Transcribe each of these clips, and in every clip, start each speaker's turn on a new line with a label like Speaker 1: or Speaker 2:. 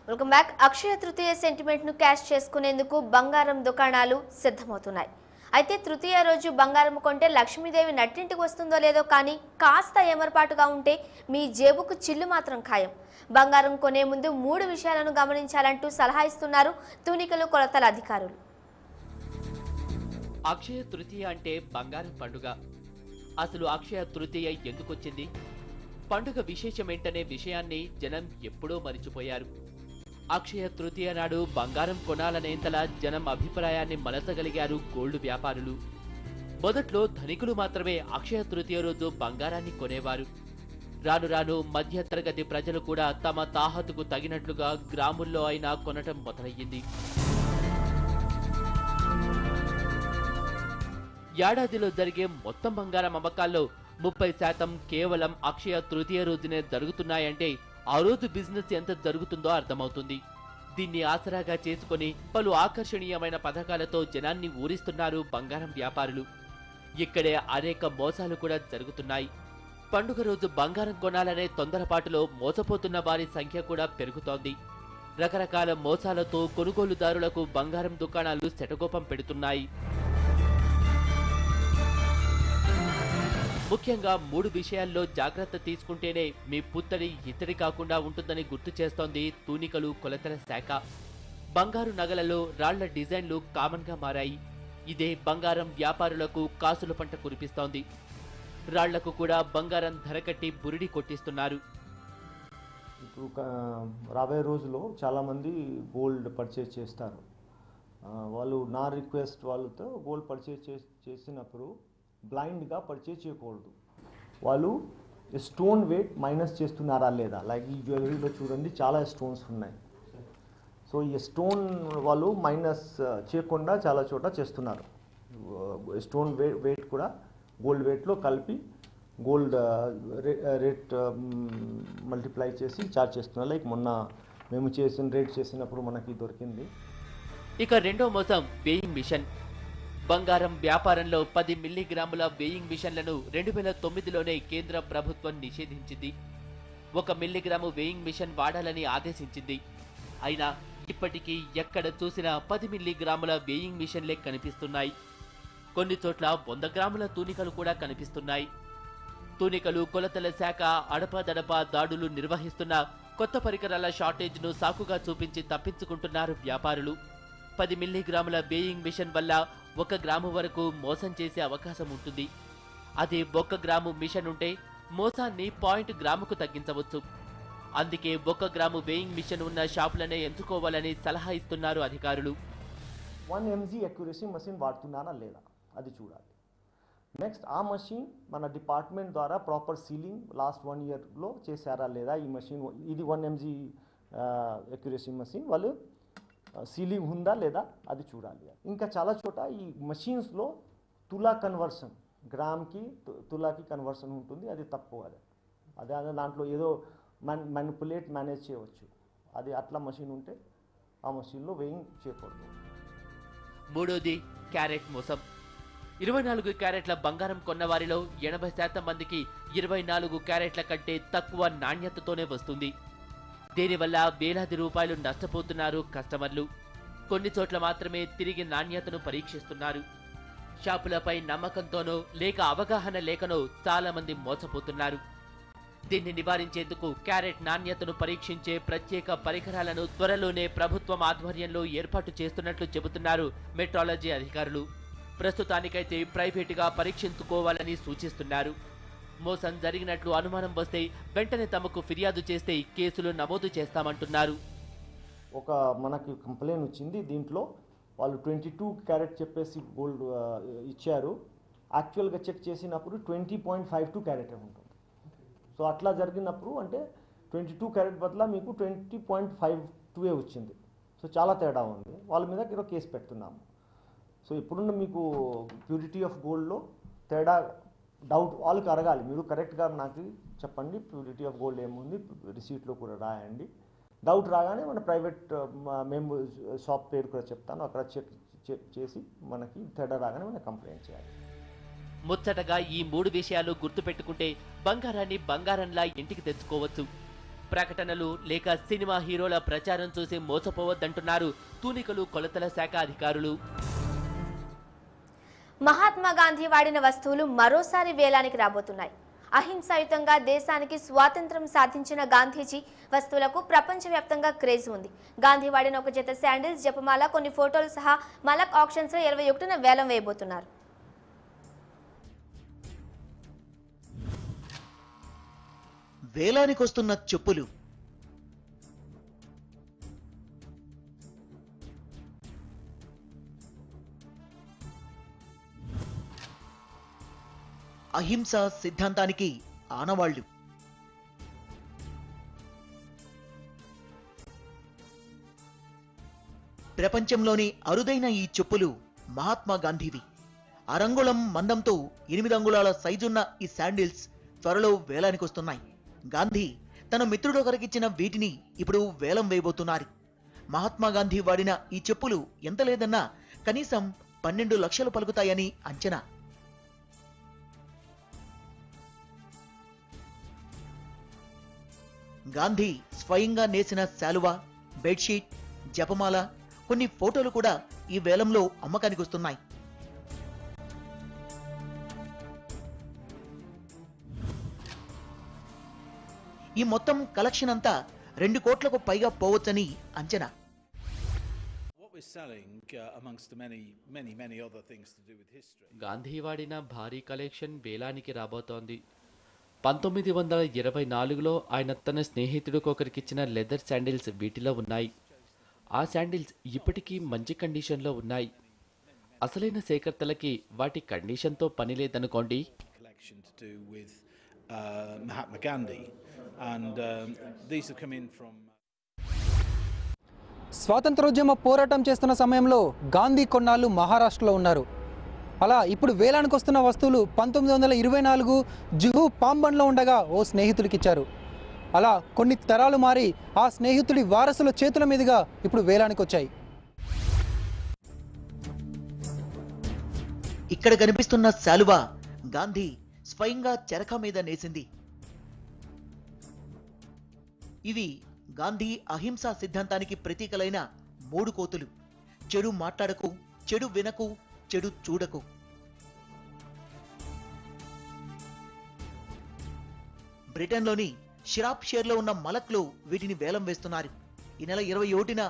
Speaker 1: Welcome back. Akshaya Tritiya sentiment ను cash చేసుకునేందుకు బంగారం దుకాణాలు సిద్ధమవుతున్నాయి. అయితే తృతీయ రోజు బంగారం కొంటే లక్ష్మీదేవి నట్టింటికి వస్తుందో లేదో కానీ కాస్త ఏమరపాటుగా ఉంటే మీ జేబుకు చిల్లు మాత్రం ఖాయం. బంగారం కొనే ముందు 3 విషయాలను గమనించాలంటూ సలహా ఇస్తున్నారు తూనికలు కొలతల అధికారులు.
Speaker 2: అక్షయ తృతీయ అంటే బంగారం పండుగ. అసలు అక్షయ తృతీయ ఎందుకు వచ్చింది, పండుగ విశేషమేంటనే విషయాన్ని జనం ఎప్పుడో మరిచిపోయారు. అక్షయ తృతీయ నాడు బంగారం కొనాలనేంతలా జనం అభిప్రాయాన్ని మలచగలిగారు గోల్డ్ వ్యాపారులు. మొదట్లో ధనికులు మాత్రమే అక్షయ తృతీయ రోజు బంగారాన్ని కొనేవారు. రాను రాను మధ్య తరగతి ప్రజలు కూడా తమ తాహతుకు తగినట్లుగా గ్రాముల్లో అయినా కొనటం మొదలయ్యింది. ఏడాదిలో జరిగే మొత్తం బంగారం అమ్మకాల్లో 30% కేవలం అక్షయ తృతీయ రోజునే జరుగుతున్నాయంటే ఆ రోజు బిజినెస్ ఎంత జరుగుతుందో అర్థమవుతుంది. దీన్ని ఆసరాగా చేసుకుని పలు ఆకర్షణీయమైన పథకాలతో జనాన్ని ఊరిస్తున్నారు బంగారం వ్యాపారులు. ఇక్కడే అనేక మోసాలు కూడా జరుగుతున్నాయి. పండుగ రోజు బంగారం కొనాలనే తొందరపాటులో మోసపోతున్న వారి సంఖ్య కూడా పెరుగుతోంది. రకరకాల మోసాలతో కొనుగోలుదారులకు బంగారం దుకాణాలు శటగోపం పెడుతున్నాయి. ముఖ్యంగా 3 విషయాల్లో జాగ్రత్త తీసుకుంటేనే మీ పుత్తడి ఇత్తడి కాకుండా ఉంటుందని గుర్తు చేస్తోంది తూనికలు కొలతల శాఖ. బంగారు నగలలో రాళ్ల డిజైన్లు కామన్ గా మారాయి. ఇదే బంగారం వ్యాపారులకు కాసుల పంట కురిపిస్తోంది. రాళ్లకు కూడా బంగారం ధర కట్టి బురిడి కొట్టిస్తున్నారు.
Speaker 3: ఇప్పుడు రాబోయే రోజుల్లో చాలామంది గోల్డ్ పర్చేజ్ చేస్తారు. వాళ్ళు నా రిక్వెస్ట్ వాళ్ళతో గోల్డ్ పర్చేజ్ చేసినప్పుడు బ్లైండ్గా పర్చేజ్ చేయకూడదు. వాళ్ళు స్టోన్ వెయిట్ మైనస్ చేస్తున్నారా లేదా, లైక్ ఈ జ్యువెలరీలో చూడండి చాలా స్టోన్స్ ఉన్నాయి. సో ఈ స్టోన్ వాళ్ళు మైనస్ చేయకుండా చాలా చోట చేస్తున్నారు. స్టోన్ వెయిట్ కూడా గోల్డ్ వెయిట్లో కలిపి గోల్డ్ రేట్ మల్టిప్లై చేసి చార్జ్ చేస్తున్నారు. లైక్ మొన్న మేము రేట్ చేసినప్పుడు మనకి దొరికింది.
Speaker 2: ఇక రెండో మోసం వేయింగ్ మిషన్. బంగారం వ్యాపారంలో 10 మిల్లీగ్రాముల వేయింగ్ మిషన్లను 2009లోనే కేంద్ర ప్రభుత్వం నిషేధించింది. 1 మిల్లీగ్రాము వేయింగ్ మిషన్ వాడాలని ఆదేశించింది. అయినా ఇప్పటికీ ఎక్కడ చూసినా 10 మిల్లీగ్రాముల వేయింగ్ మిషన్లే కనిపిస్తున్నాయి. కొన్ని చోట్ల 100 గ్రాముల తూనికలు కూడా కనిపిస్తున్నాయి. తూనికలు కొలతల శాఖ అడపాదడపా దాడులు నిర్వహిస్తున్న కొత్త పరికరాల షార్టేజ్ను సాకుగా చూపించి తప్పించుకుంటున్నారు వ్యాపారులు. 10 మిల్లీగ్రాముల వేయింగ్ మిషన్ వల్ల 1 గ్రాము వరకు మోసం చేసే అవకాశం ఉంటుంది. అదే 1 గ్రాము మిషన్ ఉంటే మోసాన్ని 0.1 గ్రాముకు తగ్గించవచ్చు. అందుకే 1 గ్రాము వేయింగ్ మిషన్ ఉన్న షాపులనే ఎంచుకోవాలని సలహా ఇస్తున్నారు అధికారులు.
Speaker 3: 1 mg అక్యురసీ మెషిన్ వాడుతున్నారా లేదా అది చూడాలి. నెక్స్ట్ ఆ మెషిన్ మన డిపార్ట్మెంట్ ద్వారా ప్రాపర్ సీలింగ్ లాస్ట్ 1 ఇయర్లో చేశారా లేదా. ఈ మెషిన్ ఇది 1 mg అక్యురసీ మెషిన్ వాళ్ళు సీలింగ్ ఉందా లేదా అది చూడాలి. ఇంకా చాలా చోట ఈ మెషిన్స్లో తులా కన్వర్షన్, గ్రామ్కి తులాకి కన్వర్షన్ ఉంటుంది. అది తప్పు. అదే దాంట్లో ఏదో మేనేజ్ చేయవచ్చు. అది అట్లా మెషిన్ ఉంటే ఆ మెషిన్లో వేయింగ్ చేయకూడదు.
Speaker 2: మూడోది క్యారెట్ మోసం. 24 క్యారెట్ల బంగారం కొన్న వారిలో 80% మందికి 24 క్యారెట్ల కంటే తక్కువ నాణ్యతతోనే వస్తుంది. దీనివల్ల వేలాది రూపాయలు నష్టపోతున్నారు కస్టమర్లు. కొన్ని చోట్ల మాత్రమే తిరిగి నాణ్యతను పరీక్షిస్తున్నారు. షాపులపై నమ్మకంతోనో లేక అవగాహన లేకనో చాలా మంది మోసపోతున్నారు. దీన్ని నివారించేందుకు క్యారెట్ నాణ్యతను పరీక్షించే ప్రత్యేక పరికరాలను త్వరలోనే ప్రభుత్వం ఆధ్వర్యంలో ఏర్పాటు చేస్తున్నట్లు చెబుతున్నారు మెట్రాలజీ అధికారులు. ప్రస్తుతానికైతే ప్రైవేటుగా పరీక్షించుకోవాలని సూచిస్తున్నారు. మోసం జరిగినట్లు అనుమానం వస్తే వెంటనే తమకు ఫిర్యాదు చేస్తే కేసులు నమోదు చేస్తామంటున్నారు.
Speaker 3: ఒక మనకి కంప్లైంట్ వచ్చింది. దీంట్లో వాళ్ళు 22 క్యారెట్ చెప్పేసి గోల్డ్ ఇచ్చారు. యాక్చువల్గా చెక్ చేసినప్పుడు 20.52 క్యారెట్ ఉంటుంది. సో అట్లా జరిగినప్పుడు అంటే 22 క్యారెట్ బదులా మీకు 20.52 వచ్చింది. సో చాలా తేడా ఉంది. వాళ్ళ మీద ఈరోజు కేసు పెడుతున్నాము. సో ఇప్పుడున్న మీకు ప్యూరిటీ ఆఫ్ గోల్డ్లో తేడా డౌట్ వాళ్ళకి అడగాలి. మీరు కరెక్ట్గా నాకు చెప్పండి ప్యూరిటీ ఆఫ్ గోల్డ్ ఏముంది, రిసీట్లో కూడా రాయండి. డౌట్ రాగానే మన ప్రైవేట్ మేము షాప్ పేరు కూడా చెప్తాను, అక్కడ చెక్ చేసి మనకి తేడా రాగానే మనం కంప్లైంట్ చేయాలి.
Speaker 2: ముచ్చటగా ఈ 3 విషయాలు గుర్తుపెట్టుకుంటే బంగారాన్ని బంగారంలా ఇంటికి తెచ్చుకోవచ్చు. ప్రకటనలు లేక సినిమా హీరోల ప్రచారం చూసి మోసపోవద్దంటున్నారు తూనికలు కొలతల శాఖ అధికారులు.
Speaker 1: మహాత్మా గాంధీ వాడిన వస్తువులు మరోసారి వేలానికి రాబోతున్నాయి. అహింసాయుతంగా దేశానికి స్వాతంత్ర్యం సాధించిన గాంధీజీ వస్తువులకు ప్రపంచవ్యాప్తంగా క్రేజ్ ఉంది. గాంధీ వాడిన ఒక జత శాండిల్స్, జపమాల, కొన్ని ఫోటోలు సహా మలక్ ఆక్షన్స్ లో 21న వేలం వేయబోతున్నారు.
Speaker 4: వేలానికొస్తున్న చెప్పులు, అహింస సిద్ధాంతానికి ఆనవాళ్లు. ప్రపంచంలోని అరుదైన ఈ చెప్పులు మహాత్మా గాంధీవి. అరంగుళం మందంతో 8 అంగుళాల సైజున్న ఈ శాండిల్స్ త్వరలో వేలానికొస్తున్నాయి. గాంధీ తన మిత్రుడొకరికిచ్చిన వీటిని ఇప్పుడు వేలం వేయబోతున్నారు. మహాత్మా గాంధీ వాడిన ఈ చెప్పులు ఎంత లేదన్నా కనీసం 12 లక్షలు పలుకుతాయని అంచనా. గాంధీ స్వయంగా నేసిన శాలువా, బెడ్షీట్, జపమాల, కొన్ని ఫోటోలు కూడా ఈ వేలంలో అమ్మకానికి వస్తున్నాయి. ఈ మొత్తం కలెక్షన్ అంతా 2 కోట్లకు పైగా పోవచ్చని అంచనా.
Speaker 2: గాంధీ వాడిన భారీ కలెక్షన్ వేలానికి రాబోతోంది. 1924లో ఆయన తన స్నేహితుడికి ఒకరికిచ్చిన లెదర్ శాండిల్స్ వీటిలో ఉన్నాయి. ఆ శాండిల్స్ ఇప్పటికీ మంచి కండిషన్లో ఉన్నాయి. అసలైన సేకర్తలకి వాటి కండిషన్తో పని లేదనుకోండి.
Speaker 5: స్వాతంత్రోద్యమ పోరాటం చేస్తున్న సమయంలో గాంధీ కొన్నాళ్ళు మహారాష్ట్రలో ఉన్నారు. అలా ఇప్పుడు వేలానికి వస్తున్న వస్తువులు 1924 జుహు పాంబన్లో ఉండగా ఓ స్నేహితుడికి ఇచ్చారు. అలా కొన్ని తరాలు మారి ఆ స్నేహితుడి వారసుల చేతుల మీదుగా ఇప్పుడు వేలానికి వచ్చాయి.
Speaker 4: ఇక్కడ కనిపిస్తున్న శాలువా గాంధీ స్వయంగా చెరక మీద నేసింది. ఇవి గాంధీ అహింసా సిద్ధాంతానికి ప్రతీకలైన 3 కోతులు. చెడు మాట్లాడకు, చెడు వినకు, చెడు చూడకు. బ్రిటన్లోని షిరాప్షైర్లో ఉన్న మలక్లో వీటిని వేలం వేస్తున్నారు. ఈ నెల 21న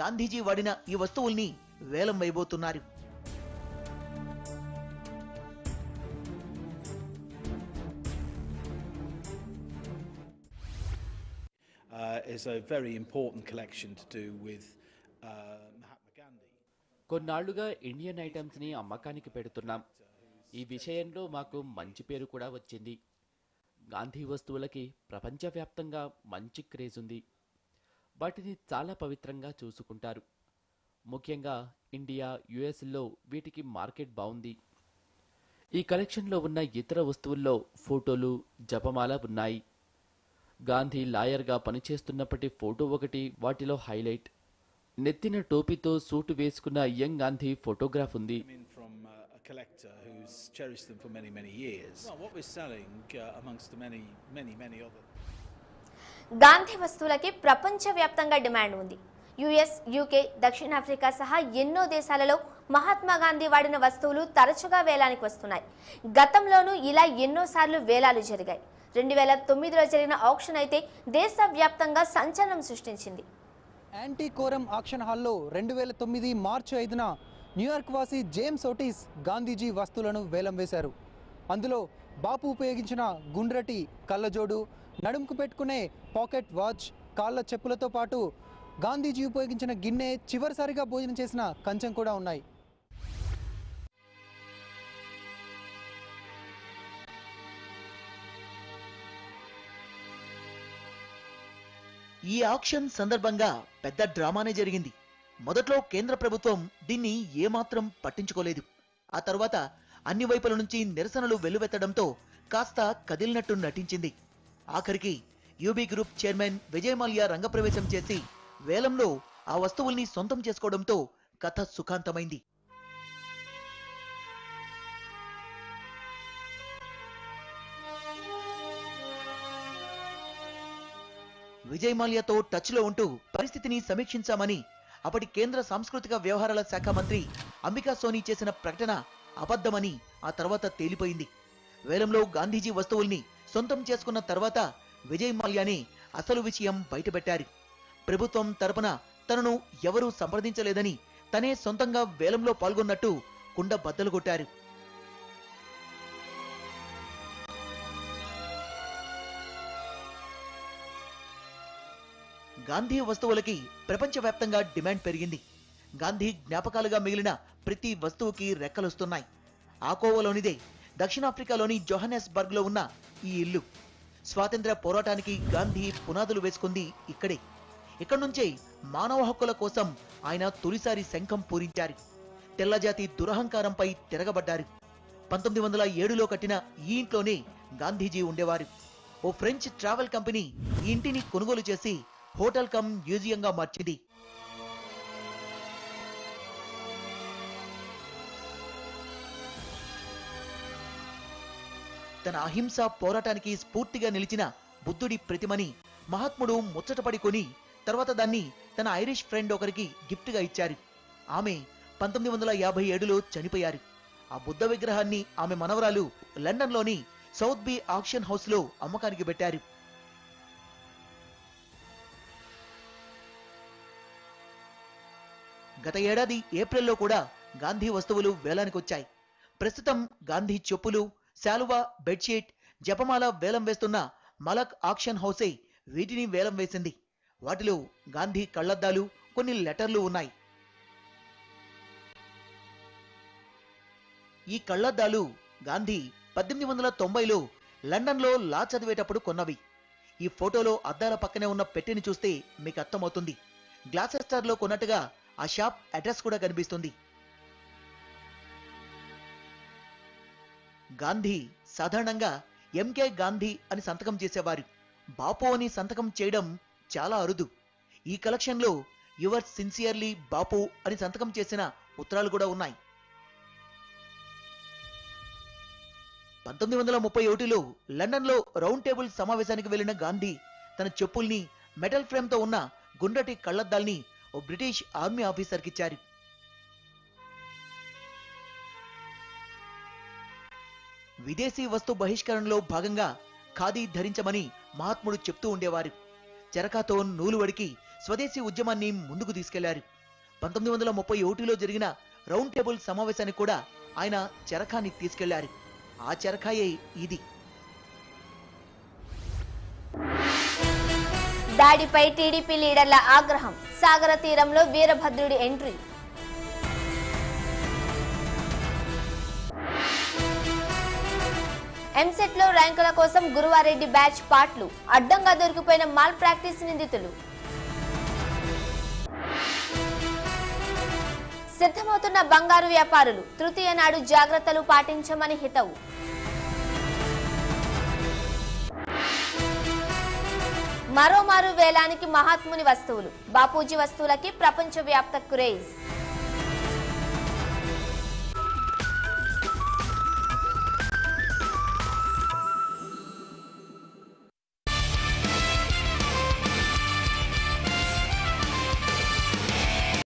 Speaker 4: గాంధీజీ వాడిన ఈ వస్తువుల్ని వేలం వేయబోతున్నారు.
Speaker 6: Is a very important collection to do with Mahatma Gandhi.
Speaker 2: కొన్నాళ్లుగా ఇండియన్ ఐటమ్స్ ని అమ్మకానికి పెడుతున్నాం. ఈ విషయంలో మాకు మంచి పేరు కూడా వచ్చింది. గాంధీ వస్తువులకి ప్రపంచవ్యాప్తంగా మంచి క్రేజ్ ఉంది. వాటిని చాలా పవిత్రంగా చూసుకుంటారు. ముఖ్యంగా ఇండియా, యుఎస్లో వీటికి మార్కెట్ బాగుంది. ఈ కలెక్షన్లో ఉన్న ఇతర వస్తువుల్లో ఫోటోలు, జపమాల ఉన్నాయి. గాంధీ లాయర్గా పనిచేస్తున్నప్పటి ఫోటో ఒకటి వాటిలో హైలైట్. నెత్తిన టోపీతో సూటు వేసుకున్న యంగ్ గాంధీ ఫోటోగ్రాఫ్ ఉంది.
Speaker 1: గాంధీ వస్తువులకి ప్రపంచవ్యాప్తంగా డిమాండ్ ఉంది. యుఎస్, యూకే, దక్షిణాఫ్రికా సహా ఎన్నో దేశాలలో మహాత్మా గాంధీ వాడిన వస్తువులు తరచుగా వేలానికి వస్తున్నాయి. గతంలోనూ ఇలా ఎన్నోసార్లు వేలాలు జరిగాయి. 2009లో జరిగిన ఆక్షన్ అయితే దేశవ్యాప్తంగా సంచలనం సృష్టించింది.
Speaker 5: యాంటీ కోరం ఆక్షన్ హాల్లో 2009 మార్చి 5న న్యూయార్క్ వాసి జేమ్స్ ఓటిస్ గాంధీజీ వస్తువులను వేలం వేశారు. అందులో బాపు ఉపయోగించిన గుండ్రటి కళ్ళజోడు, నడుముకు పెట్టుకునే పాకెట్ వాచ్, కాళ్ళ చెప్పులతో పాటు గాంధీజీ ఉపయోగించిన గిన్నె, చివరిసారిగా భోజనం చేసిన కంచం కూడా ఉన్నాయి.
Speaker 4: ఈ ఆక్షన్ సందర్భంగా పెద్ద డ్రామానే జరిగింది. మొదట్లో కేంద్ర ప్రభుత్వం దీన్ని ఏమాత్రం పట్టించుకోలేదు. ఆ తర్వాత అన్ని వైపుల నుంచి నిరసనలు వెల్లువెత్తడంతో కాస్త కదిలినట్టు నటించింది. ఆఖరికి UB group chairman Vijay Mallya రంగప్రవేశం చేసి వేలంలో ఆ వస్తువుల్ని సొంతం చేసుకోవడంతో కథ సుఖాంతమైంది. విజయ్ మాల్యాతో టచ్లో ఉంటూ పరిస్థితిని సమీక్షించామని అప్పటి కేంద్ర సాంస్కృతిక వ్యవహారాల శాఖ మంత్రి అంబికా సోని చేసిన ప్రకటన అబద్ధమని ఆ తర్వాత తేలిపోయింది. వేలంలో గాంధీజీ వస్తువుల్ని సొంతం చేసుకున్న తర్వాత విజయ్ మాల్యానే అసలు విషయం బయటపెట్టారు. ప్రభుత్వం తరపున తనను ఎవరూ సంప్రదించలేదని, తనే సొంతంగా వేలంలో పాల్గొన్నట్టు కుండ బద్దలు కొట్టారు. గాంధీ వస్తువులకి ప్రపంచవ్యాప్తంగా డిమాండ్ పెరిగింది. గాంధీ జ్ఞాపకాలుగా మిగిలిన ప్రతి వస్తువుకి రెక్కలొస్తున్నాయి. ఆ కోవలోనిదే దక్షిణాఫ్రికాలోని జోహన్నెస్బర్గ్ లో ఉన్న ఈ ఇల్లు. స్వాతంత్ర్య పోరాటానికి గాంధీ పునాదులు వేసుకుంది ఇక్కడే. ఇక్కడి నుంచే మానవ హక్కుల కోసం ఆయన తొలిసారి శంఖం పూరించారు. తెల్లజాతి దురహంకారంపై తిరగబడ్డారు. 1907లో కట్టిన ఈ ఇంట్లోనే గాంధీజీ ఉండేవారు. ఓ ఫ్రెంచ్ ట్రావెల్ కంపెనీ ఈ ఇంటిని కొనుగోలు చేసి హోటల్ కమ్ మ్యూజియంగా మార్చింది. తన అహింస పోరాటానికి స్ఫూర్తిగా నిలిచిన బుద్ధుడి ప్రతిమని మహాత్ముడు ముచ్చటపడి కొని తర్వాత దాన్ని తన ఐరిష్ ఫ్రెండ్ ఒకరికి గిఫ్ట్ గా ఇచ్చారు. ఆమె 1957లో చనిపోయారు. ఆ బుద్ధ విగ్రహాన్ని ఆమె మనవరాలు లండన్లోని సౌత్ బీ ఆక్షన్ హౌస్ లో అమ్మకానికి పెట్టారు. గత ఏడాది ఏప్రిల్లో కూడా గాంధీ వస్తువులు వేలానికి వచ్చాయి. ప్రస్తుతం గాంధీ చెప్పులు, శాలువా, బెడ్షీట్, జపమాల వేలం వేస్తున్న మలక్ ఆక్షన్ హౌసే వీటిని వేలం వేసింది. వాటిలో గాంధీ కళ్లద్దాలు, కొన్ని లెటర్లు ఉన్నాయి. ఈ కళ్లద్దాలు గాంధీ 1890లో లండన్లో లా చదివేటప్పుడు కొన్నవి. ఈ ఫోటోలో అద్దాల పక్కనే ఉన్న పెట్టెని చూస్తే మీకు అర్థమవుతుంది. గ్లాసెస్టర్ లో కొన్నట్టుగా ఆ షాప్ అడ్రస్ కూడా కనిపిస్తుంది. గాంధీ సాధారణంగా ఎంకే గాంధీ అని సంతకం చేసేవారు. బాపు అని సంతకం చేయడం చాలా అరుదు. ఈ కలెక్షన్ లో యువర్స్ సిన్సియర్లీ బాపు అని సంతకం చేసిన ఉత్తరాలు కూడా ఉన్నాయి. 1931లో లండన్లో రౌండ్ టేబుల్ సమావేశానికి వెళ్లిన గాంధీ తన చెప్పుల్ని మెటల్ ఫ్రేమ్ తో ఉన్న గుండ్రటి కళ్లద్దాల్ని ఓ బ్రిటిష్ ఆర్మీ ఆఫీసర్కి ఇచ్చారు. విదేశీ వస్తు బహిష్కరణలో భాగంగా ఖాదీ ధరించమని మహాత్ముడు చెప్తూ ఉండేవారు. చెరకాతో నూలు వడికి స్వదేశీ ఉద్యమాన్ని ముందుకు తీసుకెళ్లారు. 1931లో జరిగిన రౌండ్ టేబుల్ సమావేశానికి కూడా ఆయన చెరకాన్ని తీసుకెళ్లారు. ఆ చెరకాయే ఇది.
Speaker 1: దాడిపై టీడీపీ లీడర్ల ఆగ్రహం. సాగర తీరంలో వీరభద్రుడి ఎంట్రీ. ఎంసెట్ లో ర్యాంకుల కోసం గురువారెడ్డి బ్యాచ్ పాట్లు. అడ్డంగా దొరికిపోయిన మాల్ ప్రాక్టీస్ నిందితులు. సిద్ధమవుతున్న బంగారు వ్యాపారులు. తృతీయ నాడు జాగ్రత్తలు పాటించమని హితవు. మరోమారు వేలానికి మహాత్ముని వస్తువులు. బాపూజీ వస్తువులకి ప్రపంచవ్యాప్త క్రేజ్.